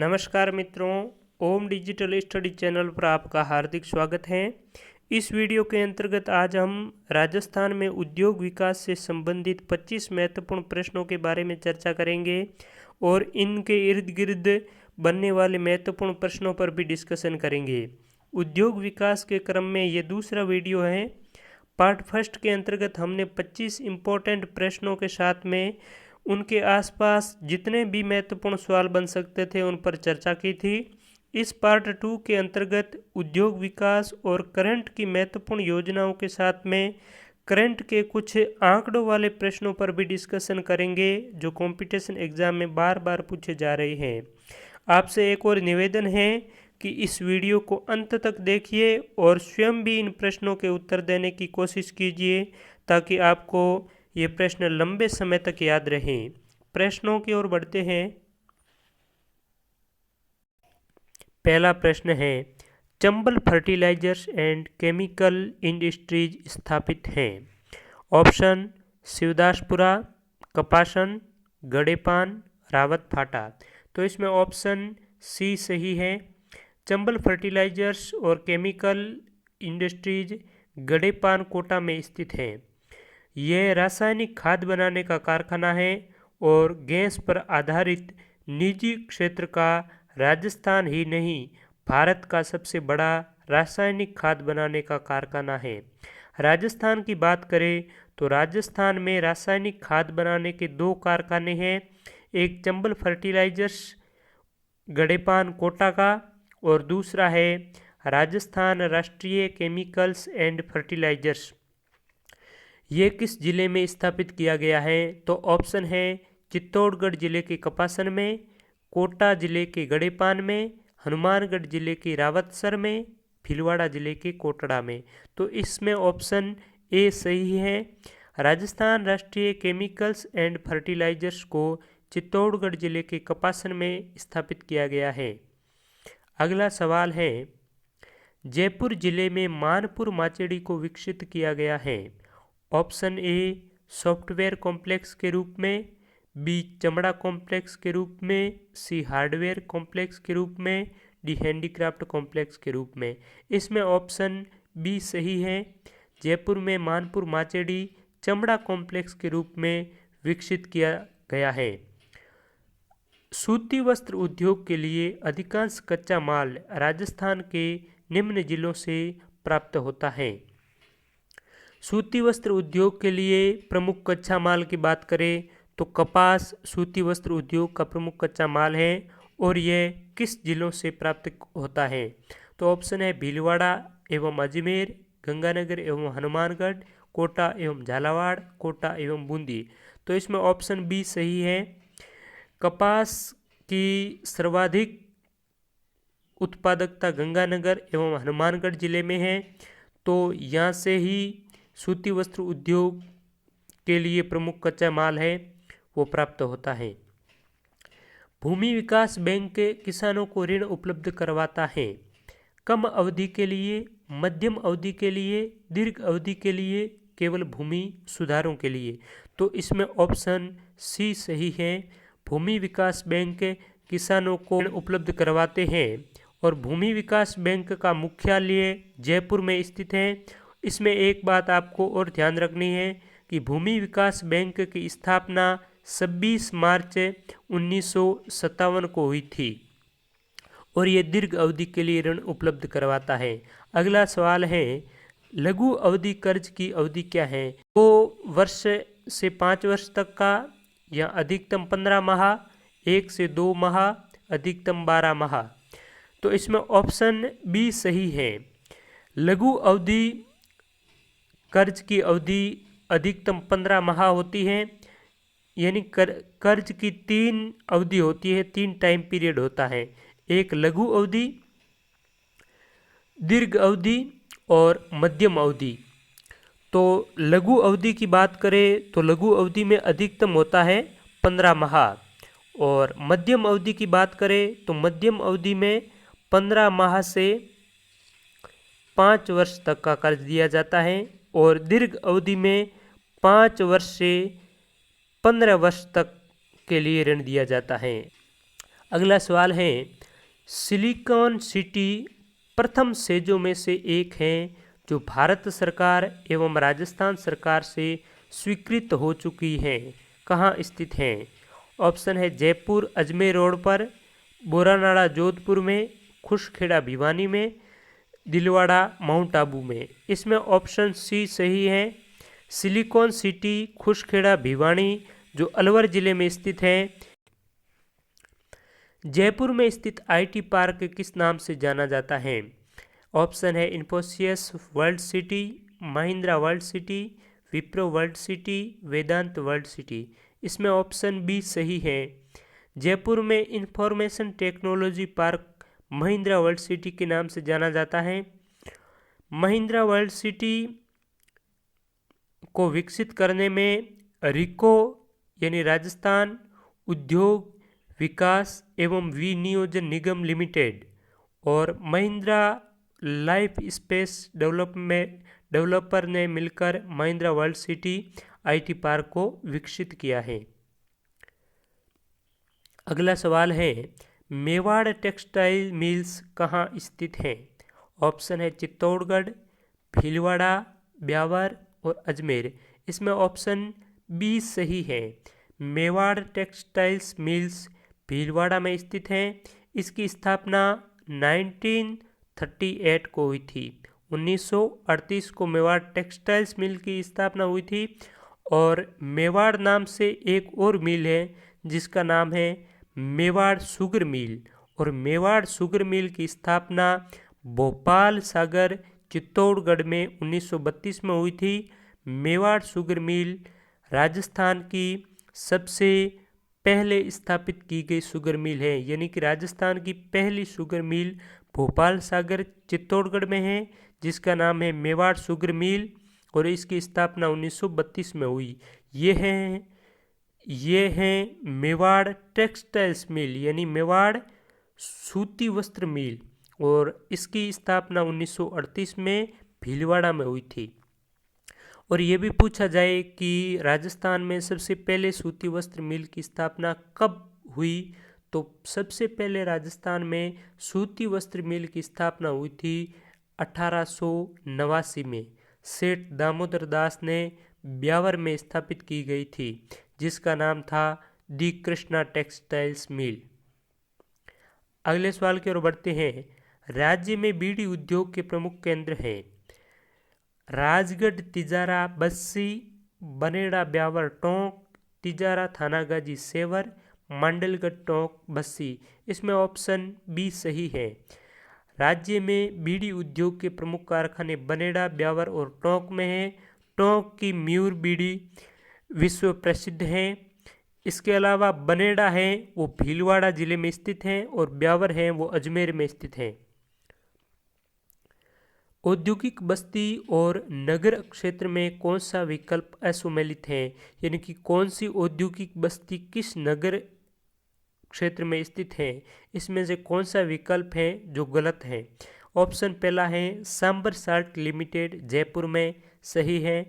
नमस्कार मित्रों, ओम digital study channel पर आपका हार्दिक स्वागत है। इस वीडियो के अंतर्गत आज हम राजस्थान में उद्योग विकास से संबंधित 25 महत्वपूर्ण प्रश्नों के बारे में चर्चा करेंगे और इनके इर्द गिर्द बनने वाले महत्वपूर्ण प्रश्नों पर भी डिस्कशन करेंगे। उद्योग विकास के क्रम में ये दूसरा वीडियो है। पार्ट फर्स्ट के अंतर्गत हमने 25 इम्पोर्टेंट प्रश्नों के साथ में उनके आसपास जितने भी महत्वपूर्ण सवाल बन सकते थे उन पर चर्चा की थी। इस पार्ट 2 के अंतर्गत उद्योग विकास और करंट की महत्वपूर्ण योजनाओं के साथ में करंट के कुछ आंकड़ों वाले प्रश्नों पर भी डिस्कशन करेंगे जो कंपटीशन एग्जाम में बार बार पूछे जा रहे हैं। आपसे एक और निवेदन है कि इस वीडियो को अंत तक देखिए और स्वयं भी इन प्रश्नों के उत्तर देने की कोशिश कीजिए ताकि आपको ये प्रश्न लंबे समय तक याद रहें। प्रश्नों की ओर बढ़ते हैं। पहला प्रश्न है, Chambal fertilizers and chemical industries स्थापित हैं। ऑप्शन शिवदासपुरा, कपासन, गड़ेपान, रावत फाटा। तो इसमें ऑप्शन सी सही है। चंबल फर्टिलाइजर्स और केमिकल इंडस्ट्रीज गड़ेपान कोटा में स्थित है। यह रासायनिक खाद बनाने का कारखाना है और गैस पर आधारित निजी क्षेत्र का राजस्थान ही नहीं भारत का सबसे बड़ा रासायनिक खाद बनाने का कारखाना है। राजस्थान की बात करें तो राजस्थान में रासायनिक खाद बनाने के 2 कारखाने हैं, एक चंबल फर्टिलाइजर्स गड़ेपान कोटा का और दूसरा है राजस्थान राष्ट्रीय केमिकल्स एंड फर्टिलाइजर्स। ये किस जिले में स्थापित किया गया है? तो ऑप्शन है चित्तौड़गढ़ जिले के कपासन में, कोटा जिले के गड़ेपान में, हनुमानगढ़ जिले के रावतसर में, भीलवाड़ा जिले के कोटड़ा में। तो इसमें ऑप्शन ए सही है। राजस्थान राष्ट्रीय केमिकल्स एंड फर्टिलाइजर्स को चित्तौड़गढ़ जिले के कपासन में स्थापित किया गया है। अगला सवाल है, जयपुर जिले में मानपुर माचेड़ी को विकसित किया गया है। ऑप्शन ए सॉफ्टवेयर कॉम्प्लेक्स के रूप में, बी चमड़ा कॉम्प्लेक्स के रूप में, सी हार्डवेयर कॉम्प्लेक्स के रूप में, डी हैंडीक्राफ्ट कॉम्प्लेक्स के रूप में। इसमें ऑप्शन बी सही है। जयपुर में मानपुर माचेड़ी चमड़ा कॉम्प्लेक्स के रूप में विकसित किया गया है। सूती वस्त्र उद्योग के लिए अधिकांश कच्चा माल राजस्थान के निम्न जिलों से प्राप्त होता है। सूती वस्त्र उद्योग के लिए प्रमुख कच्चा माल की बात करें तो कपास सूती वस्त्र उद्योग का प्रमुख कच्चा माल है और यह किस जिलों से प्राप्त होता है? तो ऑप्शन है भीलवाड़ा एवं अजमेर, गंगानगर एवं हनुमानगढ़, कोटा एवं झालावाड़, कोटा एवं बूंदी। तो इसमें ऑप्शन बी सही है। कपास की सर्वाधिक उत्पादकता गंगानगर एवं हनुमानगढ़ जिले में है, तो यहाँ से ही सूती वस्त्र उद्योग के लिए प्रमुख कच्चा माल है वो प्राप्त होता है। भूमि विकास बैंक किसानों को ऋण उपलब्ध करवाता है। कम अवधि के लिए, मध्यम अवधि के लिए, दीर्घ अवधि के लिए, केवल भूमि सुधारों के लिए। तो इसमें ऑप्शन सी सही है। भूमि विकास बैंक किसानों को ऋण उपलब्ध करवाते हैं और भूमि विकास बैंक का मुख्यालय जयपुर में स्थित है। इसमें एक बात आपको और ध्यान रखनी है कि भूमि विकास बैंक की स्थापना 26 मार्च 1957 को हुई थी और ये दीर्घ अवधि के लिए ऋण उपलब्ध करवाता है। अगला सवाल है, लघु अवधि कर्ज की अवधि क्या है? 2 वर्ष से 5 वर्ष तक का या अधिकतम 15 माह, 1 से 2 माह, अधिकतम 12 माह। तो इसमें ऑप्शन बी सही है। लघु अवधि कर्ज की अवधि अधिकतम 15 माह होती है, यानी कर्ज की 3 अवधि होती है, 3 टाइम पीरियड होता है। एक लघु अवधि, दीर्घ अवधि और मध्यम अवधि। तो लघु अवधि की बात करें तो लघु अवधि में अधिकतम होता है 15 माह और मध्यम अवधि की बात करें तो मध्यम अवधि में 15 माह से 5 वर्ष तक का कर्ज दिया जाता है और दीर्घ अवधि में 5 वर्ष से 15 वर्ष तक के लिए ऋण दिया जाता है। अगला सवाल है, सिलिकॉन सिटी प्रथम सेजों में से एक है जो भारत सरकार एवं राजस्थान सरकार से स्वीकृत हो चुकी है, कहाँ स्थित है? ऑप्शन है जयपुर अजमेर रोड पर, बोरानाड़ा जोधपुर में, खुशखेड़ा भिवानी में, दिलवाड़ा माउंट आबू में। इसमें ऑप्शन सी सही है। सिलिकॉन सिटी खुशखेड़ा भिवानी जो अलवर जिले में स्थित है। जयपुर में स्थित आईटी पार्क किस नाम से जाना जाता है? ऑप्शन है Infosys world city, Mahindra world city, Wipro world city, Vedanta world city. इसमें ऑप्शन बी सही है। जयपुर में information technology park Mahindra world city के नाम से जाना जाता है। महिंद्रा वर्ल्ड सिटी को विकसित करने में रिको यानी राजस्थान उद्योग विकास एवं विनियोजन निगम लिमिटेड और महिंद्रा लाइफ स्पेस डेवलपर ने मिलकर Mahindra world city IT park को विकसित किया है। अगला सवाल है, मेवाड़ टेक्सटाइल मिल्स कहाँ स्थित है? ऑप्शन है चित्तौड़गढ़, भीलवाड़ा, ब्यावर और अजमेर। इसमें ऑप्शन बी सही है। मेवाड़ टेक्सटाइल्स मिल्स भीलवाड़ा में स्थित है। इसकी स्थापना 1938 को हुई थी। 1938 को मेवाड़ टेक्सटाइल्स मिल की स्थापना हुई थी। और मेवाड़ नाम से एक और मिल है जिसका नाम है मेवाड़ शुगर मिल, और मेवाड़ शुगर मिल की स्थापना भोपाल सागर चित्तौड़गढ़ में 1932 में हुई थी। मेवाड़ शुगर मिल राजस्थान की सबसे पहले स्थापित की गई शुगर मिल है, यानी कि राजस्थान की पहली शुगर मिल भोपाल सागर चित्तौड़गढ़ में है जिसका नाम है मेवाड़ शुगर मिल, और इसकी स्थापना 1932 में हुई। ये है मेवाड़ टेक्सटाइल्स मिल यानी मेवाड़ सूती वस्त्र मिल, और इसकी स्थापना 1938 में भीलवाड़ा में हुई थी। और ये भी पूछा जाए कि राजस्थान में सबसे पहले सूती वस्त्र मिल की स्थापना कब हुई, तो सबसे पहले राजस्थान में सूती वस्त्र मिल की स्थापना हुई थी 1889 में। सेठ दामोदर दास ने ब्यावर में स्थापित की गई थी जिसका नाम था दी कृष्णा टेक्सटाइल्स मिल। अगले सवाल की ओर बढ़ते हैं। राज्य में बीड़ी उद्योग के प्रमुख केंद्र हैं राजगढ़, तिजारा, बस्सी, बनेड़ा, ब्यावर, टोंक, तिजारा, थानागाजी, सेवर, मंडलगढ़, टोंक, बस्सी। इसमें ऑप्शन बी सही है। राज्य में बीड़ी उद्योग के प्रमुख कारखाने बनेड़ा, ब्यावर और टोंक में हैं। टोंक की म्यूर बीड़ी विश्व प्रसिद्ध है। इसके अलावा बनेड़ा है वो भीलवाड़ा जिले में स्थित है, और ब्यावर है वो अजमेर में स्थित है। औद्योगिक बस्ती और नगर क्षेत्र में कौन सा विकल्प असुमेलित है, यानी कि कौन सी औद्योगिक बस्ती किस नगर क्षेत्र में स्थित है, इसमें से कौन सा विकल्प है जो गलत है? ऑप्शन पहला है सांबर साल्ट लिमिटेड जयपुर में, सही है।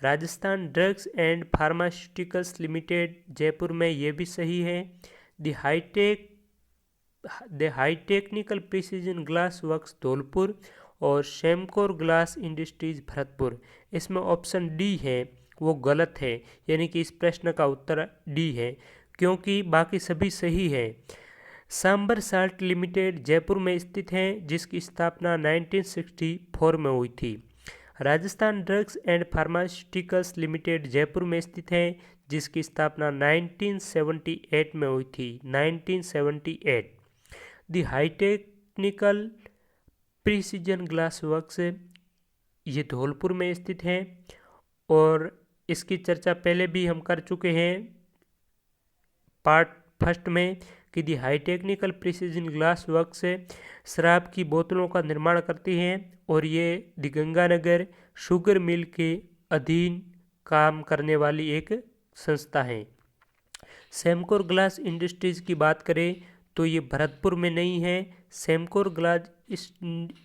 Rajasthan drugs and pharmaceuticals limited Jaipur में, ये भी सही है। The high technical precision glass works Dholpur और शेमकोर ग्लास इंडस्ट्रीज भरतपुर। इसमें ऑप्शन डी है वो गलत है, यानी कि इस प्रश्न का उत्तर डी है क्योंकि बाकी सभी सही है। सांबर साल्ट लिमिटेड जयपुर में स्थित है जिसकी स्थापना 1964 में हुई थी। Rajasthan drugs and pharmaceuticals limited Jaipur में स्थित है जिसकी स्थापना 1978 में हुई थी, 1978। The high technical precision glass works ये धौलपुर में स्थित है, और इसकी चर्चा पहले भी हम कर चुके हैं पार्ट फर्स्ट में कि दी हाईटेक्निकल प्रिसीजन ग्लास वर्क्स शराब की बोतलों का निर्माण करती हैं, और ये दी गंगानगर शुगर मिल के अधीन काम करने वाली एक संस्था है। सेमकोर ग्लास इंडस्ट्रीज की बात करें तो ये भरतपुर में नहीं है। सेमकोर ग्लास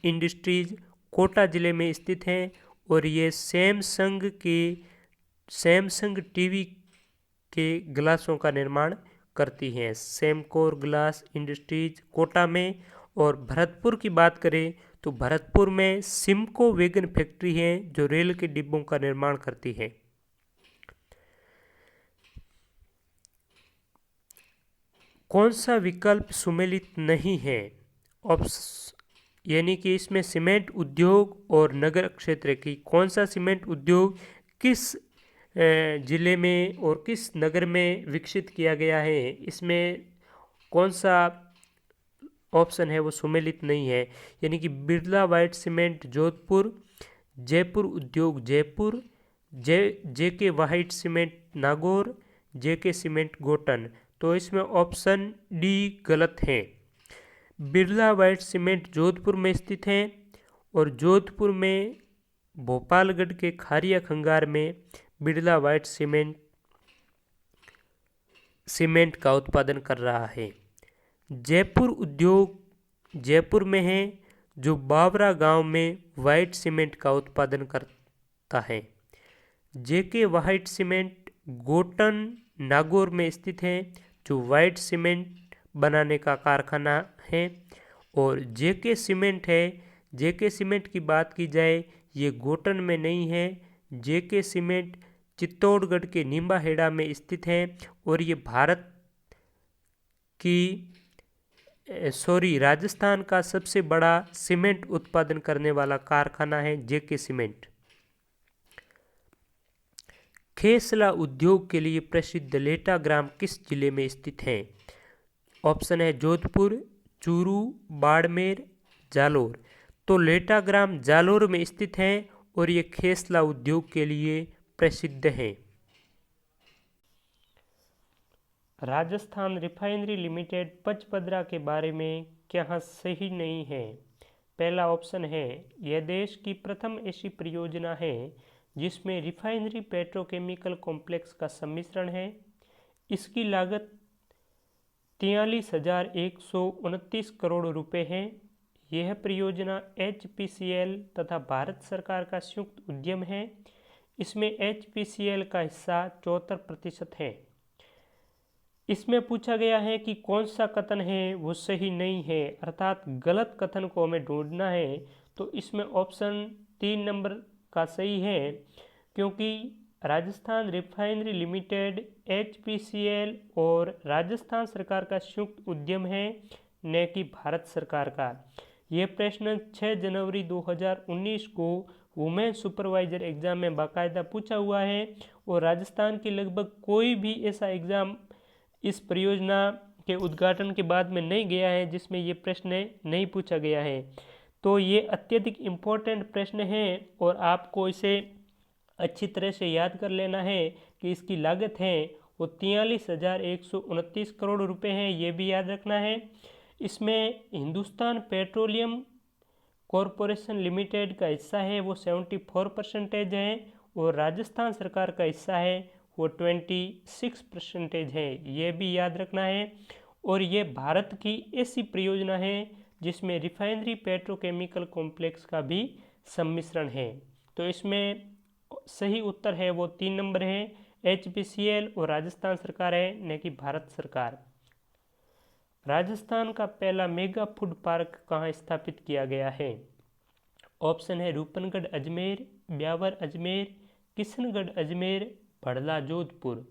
इंडस्ट्रीज कोटा जिले में स्थित है, और ये सैमसंग टीवी के ग्लासों का निर्माण करती हैं, सेमकोर ग्लास इंडस्ट्रीज कोटा में। और भरतपुर की बात करें तो भरतपुर में सिमको वैगन फैक्ट्री है जो रेल के डिब्बों का निर्माण करती है। कौन सा विकल्प सुमेलित नहीं है? यानी कि इसमें सीमेंट उद्योग और नगर क्षेत्र की कौन सा सीमेंट उद्योग किस जिले में और किस नगर में विकसित किया गया है, इसमें कौन सा ऑप्शन है वो सुमेलित नहीं है। यानी कि बिरला व्हाइट सीमेंट जोधपुर, जयपुर उद्योग जयपुर, जेके व्हाइट सीमेंट नागौर, जेके सीमेंट गोटन। तो इसमें ऑप्शन डी गलत है। बिरला व्हाइट सीमेंट जोधपुर में स्थित है और जोधपुर में भोपालगढ़ के खारिया खंगार में बिरला व्हाइट सीमेंट का उत्पादन कर रहा है। जयपुर उद्योग जयपुर में है जो बावरा गांव में व्हाइट सीमेंट का उत्पादन करता है। जेके व्हाइट सीमेंट गोटन नागौर में स्थित है जो व्हाइट सीमेंट बनाने का कारखाना है। और जेके सीमेंट है, जेके सीमेंट की बात की जाए ये गोटन में नहीं है, जेके सीमेंट चित्तौड़गढ़ के निम्बाहेड़ा में स्थित है और ये भारत की राजस्थान का सबसे बड़ा सीमेंट उत्पादन करने वाला कारखाना है जेके सीमेंट। खेसला उद्योग के लिए प्रसिद्ध लेटा ग्राम किस जिले में स्थित है? ऑप्शन है जोधपुर, चूरू, बाड़मेर, जालोर। तो लेटा ग्राम जालोर में स्थित है और ये खेसला उद्योग के लिए प्रसिद्ध है। राजस्थान रिफाइनरी लिमिटेड पचपदरा के बारे में क्या सही नहीं है? पहला ऑप्शन है यह देश की प्रथम ऐसी परियोजना है जिसमें रिफाइनरी पेट्रोकेमिकल कॉम्प्लेक्स का सम्मिश्रण है। इसकी लागत 43,129 करोड़ रुपए है। यह परियोजना HPCL तथा भारत सरकार का संयुक्त उद्यम है। इसमें HPCL का हिस्सा 74% है। इसमें पूछा गया है कि कौन सा कथन है वो सही नहीं है, अर्थात गलत कथन को हमें ढूंढना है। तो इसमें ऑप्शन 3 नंबर का सही है, क्योंकि राजस्थान रिफाइनरी लिमिटेड HPCL और राजस्थान सरकार का संयुक्त उद्यम है, न कि भारत सरकार का। यह प्रश्न 6 जनवरी 2019 को वुमेन सुपरवाइजर एग्जाम में बाकायदा पूछा हुआ है और राजस्थान की लगभग कोई भी ऐसा एग्जाम इस परियोजना के उद्घाटन के बाद में नहीं गया है जिसमें ये प्रश्न नहीं पूछा गया है। तो ये अत्यधिक इम्पोर्टेंट प्रश्न है और आपको इसे अच्छी तरह से याद कर लेना है कि इसकी लागत है वो 43,129 करोड़ रुपए है, ये भी याद रखना है। इसमें हिंदुस्तान पेट्रोलियम कॉरपोरेशन लिमिटेड का हिस्सा है वो 74% है और राजस्थान सरकार का हिस्सा है वो 26% है, ये भी याद रखना है। और ये भारत की ऐसी परियोजना है जिसमें रिफाइनरी पेट्रोकेमिकल कॉम्प्लेक्स का भी सम्मिश्रण है। तो इसमें सही उत्तर है वो 3 नंबर है, HPCL और राजस्थान सरकार है, न कि भारत सरकार। राजस्थान का पहला मेगा फूड पार्क कहाँ स्थापित किया गया है? ऑप्शन है रूपनगढ़ अजमेर, ब्यावर अजमेर, किशनगढ़ अजमेर, भड़ला जोधपुर।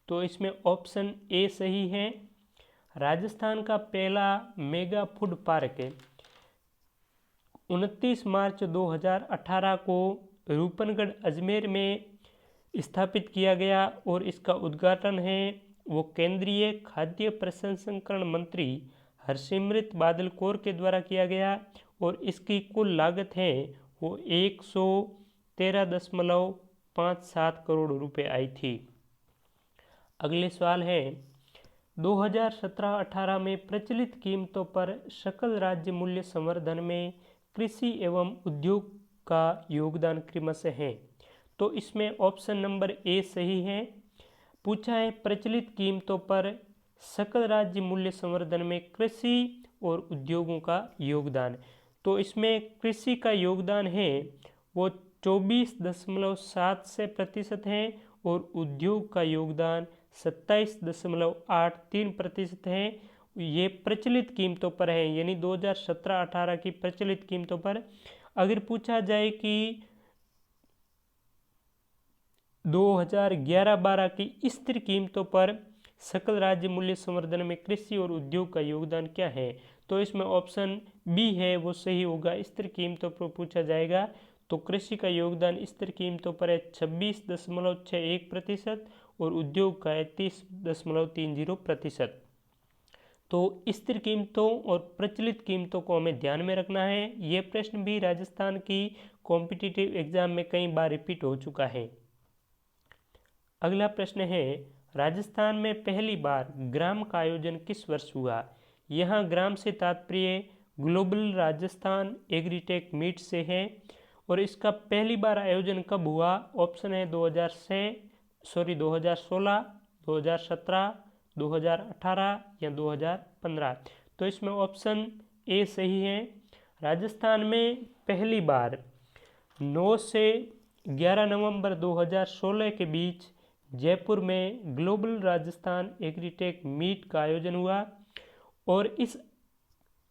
तो इसमें ऑप्शन ए सही है। राजस्थान का पहला मेगा फूड पार्क 29 मार्च 2018 को रूपनगढ़ अजमेर में स्थापित किया गया और इसका उद्घाटन है वो केंद्रीय खाद्य प्रसंस्करण मंत्री हरसिमरत बादल कौर के द्वारा किया गया और इसकी कुल लागत है वो 113.57 करोड़ रुपए आई थी। अगले सवाल है 2017-18 में प्रचलित कीमतों पर सकल राज्य मूल्य संवर्धन में कृषि एवं उद्योग का योगदान क्रमशः है। तो इसमें ऑप्शन नंबर ए सही है। पूछा है प्रचलित कीमतों पर सकल राज्य मूल्य संवर्धन में कृषि और उद्योगों का योगदान। तो इसमें कृषि का योगदान है वो 24.7% है और उद्योग का योगदान 27.83% है। ये प्रचलित कीमतों पर है, यानी 2017-18 की प्रचलित कीमतों पर। अगर पूछा जाए कि 2011-12 की स्थिर कीमतों पर सकल राज्य मूल्य संवर्धन में कृषि और उद्योग का योगदान क्या है, तो इसमें ऑप्शन बी है वो सही होगा। स्थिर कीमतों पर पूछा जाएगा तो कृषि का योगदान स्थिर कीमतों पर है 26.61% और उद्योग का है 30.30%। तो स्थिर कीमतों और प्रचलित कीमतों को हमें ध्यान में रखना है। ये प्रश्न भी राजस्थान की कॉम्पिटिटिव एग्जाम में कई बार रिपीट हो चुका है। अगला प्रश्न है, राजस्थान में पहली बार ग्राम का आयोजन किस वर्ष हुआ? यहाँ ग्राम से तात्पर्य ग्लोबल राजस्थान एग्रीटेक मीट से है और इसका पहली बार आयोजन कब हुआ? ऑप्शन है 2016, 2017, 2018 या 2015। तो इसमें ऑप्शन ए सही है। राजस्थान में पहली बार 9 से 11 नवंबर 2016 के बीच जयपुर में ग्लोबल राजस्थान एग्रीटेक मीट का आयोजन हुआ और इस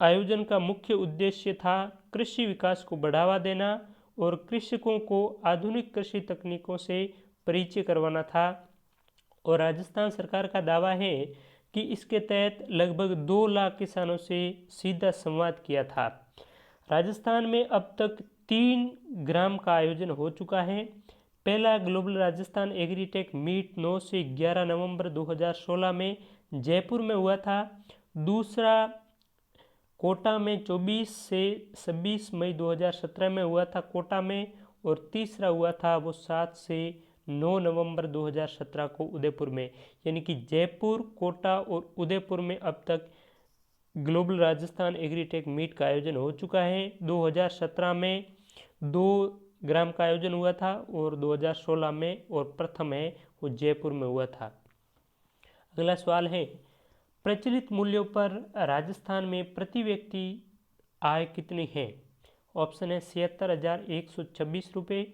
आयोजन का मुख्य उद्देश्य था कृषि विकास को बढ़ावा देना और कृषकों को आधुनिक कृषि तकनीकों से परिचय करवाना था। और राजस्थान सरकार का दावा है कि इसके तहत लगभग 2 लाख किसानों से सीधा संवाद किया था। राजस्थान में अब तक 3 ग्राम का आयोजन हो चुका है। पहला ग्लोबल राजस्थान एग्रीटेक मीट 9 से 11 नवंबर 2016 में जयपुर में हुआ था। दूसरा कोटा में 24 से 26 मई 2017 में हुआ था कोटा में, और तीसरा हुआ था वो 7 से 9 नवंबर 2017 को उदयपुर में। यानी कि जयपुर, कोटा और उदयपुर में अब तक ग्लोबल राजस्थान एग्रीटेक मीट का आयोजन हो चुका है। 2017 में 2 ग्राम का आयोजन हुआ था और 2016 में और प्रथम है वो जयपुर में हुआ था। अगला सवाल है, प्रचलित मूल्यों पर राजस्थान में प्रति व्यक्ति आय कितनी है? ऑप्शन है 76,126 रुपये,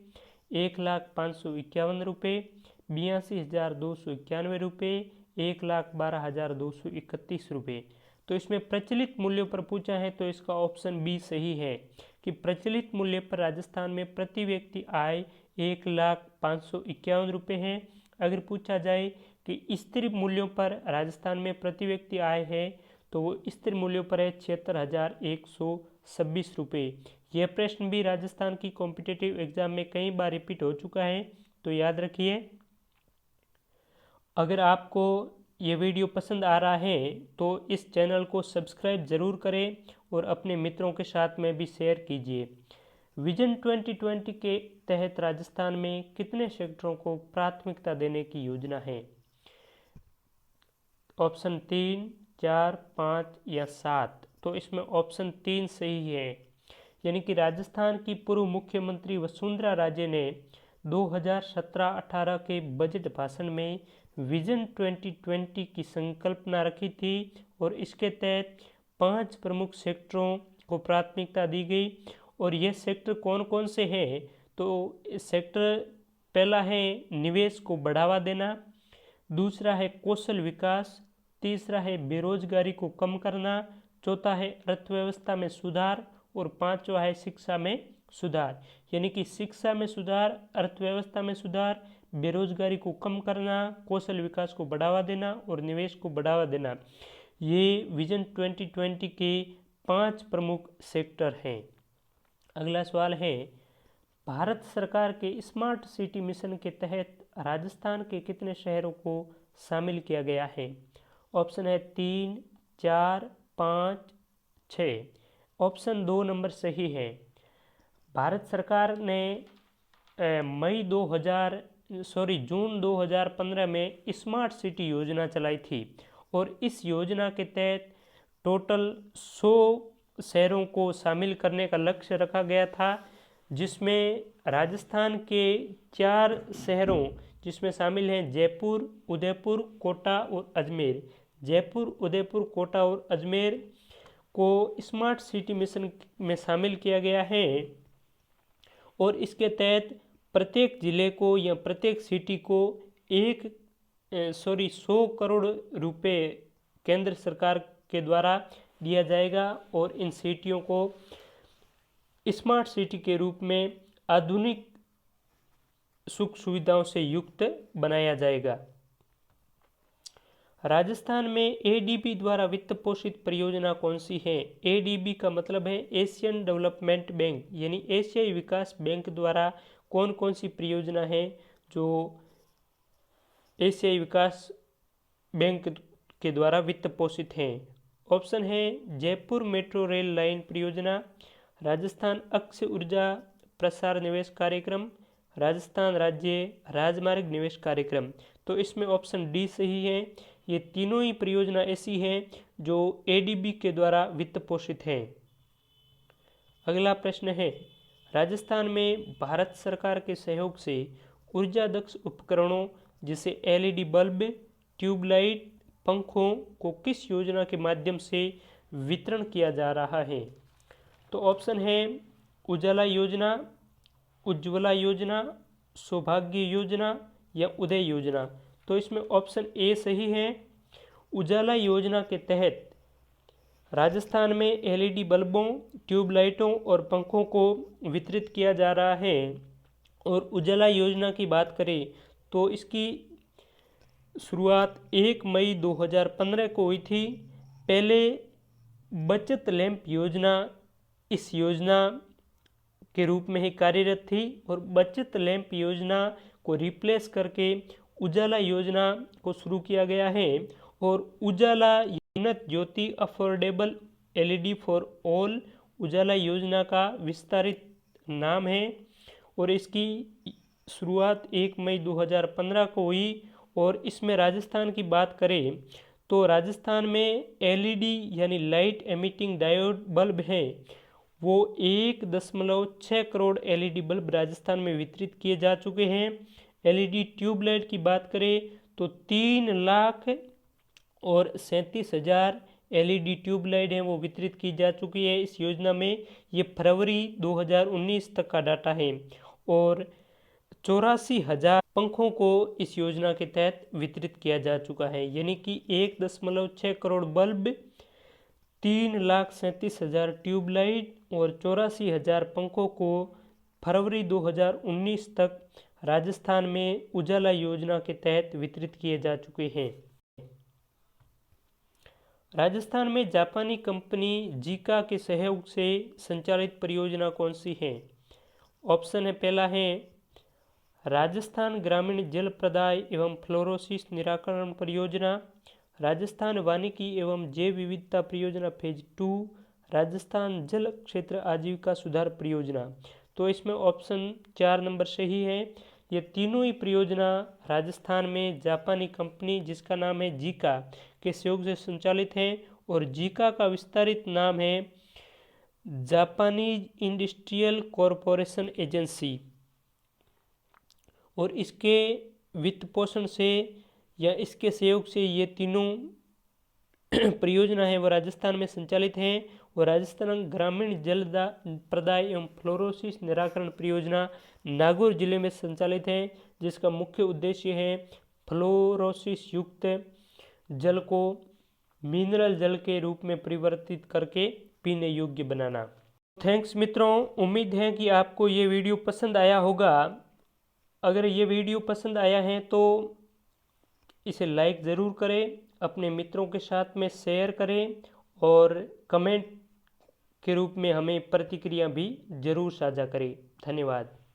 1,05,51 रुपये, 82,291 रुपये, 1,12,231 रुपये। तो इसमें प्रचलित मूल्यों पर पूछा है तो इसका ऑप्शन बी सही है कि प्रचलित मूल्य पर राजस्थान में प्रति व्यक्ति आय 1,05,51 रुपये है। अगर पूछा जाए कि स्थिर मूल्यों पर राजस्थान में प्रति व्यक्ति आय है तो वो स्थिर मूल्यों पर है 76,126 रुपये। यह प्रश्न भी राजस्थान की कॉम्पिटिटिव एग्जाम में कई बार रिपीट हो चुका है, तो याद रखिए। अगर आपको ये वीडियो पसंद आ रहा है तो इस चैनल को सब्सक्राइब ज़रूर करें और अपने मित्रों के साथ में भी शेयर कीजिए। विजन 2020 के तहत राजस्थान में कितने सेक्टरों को प्राथमिकता देने की योजना है? ऑप्शन 3, 4, 5 या 7। तो इसमें ऑप्शन 3 सही है। यानी कि राजस्थान की पूर्व मुख्यमंत्री वसुंधरा राजे ने 2017-18 के बजट भाषण में विजन 2020 की संकल्पना रखी थी और इसके तहत 5 प्रमुख सेक्टरों को प्राथमिकता दी गई। और ये सेक्टर कौन कौन से हैं? तो सेक्टर पहला है निवेश को बढ़ावा देना, दूसरा है कौशल विकास, तीसरा है बेरोजगारी को कम करना, चौथा है अर्थव्यवस्था में सुधार और पांचवा है शिक्षा में सुधार। यानी कि शिक्षा में सुधार, अर्थव्यवस्था में सुधार, बेरोजगारी को कम करना, कौशल विकास को बढ़ावा देना और निवेश को बढ़ावा देना, ये विजन 2020 के 5 प्रमुख सेक्टर हैं। अगला सवाल है, भारत सरकार के स्मार्ट सिटी मिशन के तहत राजस्थान के कितने शहरों को शामिल किया गया है? ऑप्शन है 3, 4, 5, 6। ऑप्शन 2 नंबर सही है। भारत सरकार ने जून 2015 में स्मार्ट सिटी योजना चलाई थी और इस योजना के तहत टोटल 100 शहरों को शामिल करने का लक्ष्य रखा गया था, जिसमें राजस्थान के 4 शहरों जिसमें शामिल हैं जयपुर, उदयपुर, कोटा और अजमेर। जयपुर, उदयपुर, कोटा और अजमेर को स्मार्ट सिटी मिशन में शामिल किया गया है और इसके तहत प्रत्येक जिले को या प्रत्येक सिटी को एक 100 करोड़ रुपए केंद्र सरकार के द्वारा दिया जाएगा और इन सिटियों को स्मार्ट सिटी के रूप में आधुनिक सुख सुविधाओं से युक्त बनाया जाएगा। राजस्थान में एडीबी द्वारा वित्त पोषित परियोजना कौन सी है? एडीबी का मतलब है एशियन डेवलपमेंट बैंक, यानी एशियाई विकास बैंक द्वारा कौन कौन सी परियोजना है जो एशियाई विकास बैंक के द्वारा वित्त पोषित हैं? ऑप्शन है जयपुर मेट्रो रेल लाइन परियोजना, राजस्थान अक्षय ऊर्जा प्रसार निवेश कार्यक्रम, राजस्थान राज्य राजमार्ग निवेश कार्यक्रम। तो इसमें ऑप्शन डी सही है। ये तीनों ही परियोजना ऐसी हैं जो एडीबी के द्वारा वित्त पोषित हैं। अगला प्रश्न है, राजस्थान में भारत सरकार के सहयोग से ऊर्जा दक्ष उपकरणों जैसे एलईडी बल्ब, ट्यूबलाइट, पंखों को किस योजना के माध्यम से वितरण किया जा रहा है? तो ऑप्शन है उजाला योजना, उज्ज्वला योजना, सौभाग्य योजना या उदय योजना। तो इसमें ऑप्शन ए सही है। उजाला योजना के तहत राजस्थान में एलईडी बल्बों, ट्यूबलाइटों और पंखों को वितरित किया जा रहा है। और उजाला योजना की बात करें तो इसकी शुरुआत 1 मई 2015 को हुई थी। पहले बचत लैंप योजना इस योजना के रूप में ही कार्यरत थी और बचत लैंप योजना को रिप्लेस करके उजाला योजना को शुरू किया गया है। और उजाला उन्नत ज्योति अफोर्डेबल एलईडी फॉर ऑल उजाला योजना का विस्तारित नाम है और इसकी शुरुआत 1 मई 2015 को हुई। और इसमें राजस्थान की बात करें तो राजस्थान में एलईडी यानी लाइट एमिटिंग डायोड बल्ब है वो 1.6 करोड़ एलईडी बल्ब राजस्थान में वितरित किए जा चुके हैं। एलईडी ट्यूबलाइट की बात करें तो 3,37,000 एलईडी ट्यूबलाइट हैं वो वितरित की जा चुकी है इस योजना में। ये फरवरी 2019 तक का डाटा है। और 84,000 पंखों को इस योजना के तहत वितरित किया जा चुका है, यानी कि 1.6 करोड़ बल्ब, 3,37,000 ट्यूबलाइट और 84,000 पंखों को फरवरी 2019 तक राजस्थान में उजाला योजना के तहत वितरित किए जा चुके हैं। राजस्थान में जापानी कंपनी जीका के सहयोग से संचालित परियोजना कौन सी है? ऑप्शन है पहला है राजस्थान ग्रामीण जल प्रदाय एवं फ्लोरोसिस निराकरण परियोजना, राजस्थान वानिकी एवं जैव विविधता परियोजना फेज 2, राजस्थान जल क्षेत्र आजीविका सुधार परियोजना। तो इसमें ऑप्शन 4 नंबर सही है। ये तीनों ही परियोजना राजस्थान में जापानी कंपनी जिसका नाम है जीका के सहयोग से संचालित है और जीका का विस्तारित नाम है जापानीज इंडस्ट्रियल कॉरपोरेशन एजेंसी। और इसके वित्त पोषण से या इसके सहयोग से ये तीनों परियोजना है वो राजस्थान में संचालित है। और राजस्थान ग्रामीण जल प्रदाय एवं फ्लोरोसिस निराकरण परियोजना नागौर जिले में संचालित है जिसका मुख्य उद्देश्य है फ्लोरोसिस युक्त जल को मिनरल जल के रूप में परिवर्तित करके पीने योग्य बनाना। थैंक्स मित्रों, उम्मीद है कि आपको ये वीडियो पसंद आया होगा। अगर ये वीडियो पसंद आया है तो इसे लाइक ज़रूर करें, अपने मित्रों के साथ में शेयर करें और कमेंट के रूप में हमें प्रतिक्रिया भी ज़रूर साझा करें। धन्यवाद।